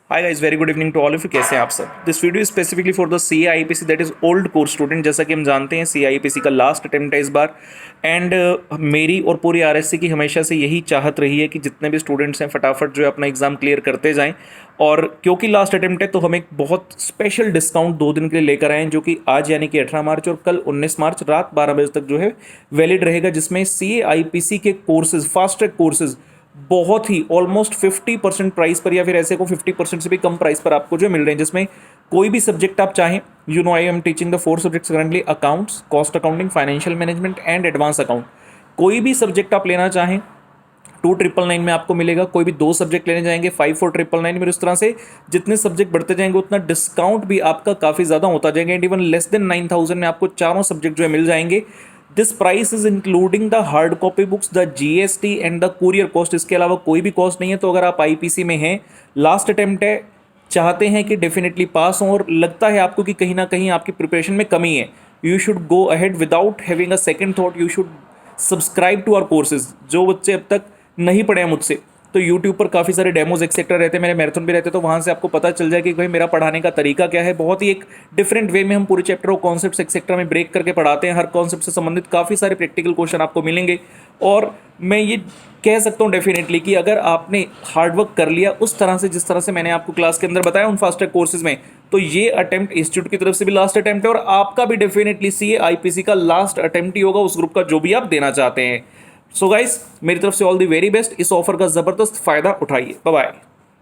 Hi guys, very good evening to all of you. कैसे हैं आप सब। This video specifically for the C IPC that is old course student. जैसा कि हम जानते हैं सी आईपीसी का लास्ट अटेम्प्ट है इस बार। एंड मेरी और पूरी आरएससी की हमेशा से यही चाहत रही है कि जितने भी स्टूडेंट्स हैं फटाफट जो है अपना एग्जाम क्लियर करते जाएं। और क्योंकि लास्ट अटेम्प्ट है तो हम एक बहुत स्पेशल डिस्काउंट 2 दिन के लिए लेकर आए हैं, जो कि आज यानी कि 18 मार्च और कल 19 मार्च रात 12 बजे तक जो है वैलिड रहेगा, जिसमें सी आईपीसी के कोर्सेज, फास्ट ट्रैक कोर्सेज बहुत ही ऑलमोस्ट 50% प्राइस पर, या फिर ऐसे को 50% से भी कम प्राइस पर आपको जो मिल रहे हैं, जिसमें कोई भी सब्जेक्ट आप चाहें। You know I am teaching the 4 subjects currently: accounts, cost accounting, financial management and advance account. कोई भी सब्जेक्ट आप लेना चाहें 2999 में आपको मिलेगा। कोई भी 2 सब्जेक्ट लेने जाएंगे 5499 में। इस तरह से जितने सब्जेक्ट बढ़ते जाएंगे उतना डिस्काउंट भी आपका काफ़ी ज़्यादा होता जाएगा। एंड इवन लेस देन 9000 में आपको चारों सब्जेक्ट जो है मिल जाएंगे। This price is including the hard copy books, the GST and the courier cost. इसके अलावा कोई भी कॉस्ट नहीं है। तो अगर आप आईपीसी में हैं, लास्ट अटेम्प्ट है, चाहते हैं कि डेफिनेटली पास हों और लगता है आपको कि कहीं ना कहीं आपकी प्रिपरेशन में कमी है, you should go ahead without having a second thought. You should subscribe to our courses. जो बच्चे अब तक नहीं पढ़े हैं मुझसे, तो यूट्यूब पर काफ़ी सारे डेमोज एक्सेट्रा रहते हैं, मेरे मैराथन भी रहते हैं, तो वहाँ से आपको पता चल जाए कि भाई मेरा पढ़ाने का तरीका क्या है। बहुत ही एक डिफरेंट वे में हम पूरे चैप्टर और कॉन्सेप्ट्स एक्सेट्रा में ब्रेक करके पढ़ाते हैं। हर कॉन्सेप्ट से संबंधित काफ़ी सारे प्रैक्टिकल क्वेश्चन आपको मिलेंगे। और मैं ये कह सकता हूँ डेफिनेटली कि अगर आपने हार्डवर्क कर लिया उस तरह से, जिस तरह से मैंने आपको क्लास के अंदर बताया उन फास्ट ट्रैक कोर्सेज में, तो ये अटेम्प्ट इंस्टीट्यूट की तरफ से भी लास्ट अटेम्प्ट है और आपका भी डेफिनेटली सी आईपीसी का लास्ट अटेम्प्ट ही होगा, उस ग्रुप का जो भी आप देना चाहते हैं। सो गाइस, मेरी तरफ से ऑल द वेरी बेस्ट। इस ऑफर का जबरदस्त फायदा उठाइए। Bye bye.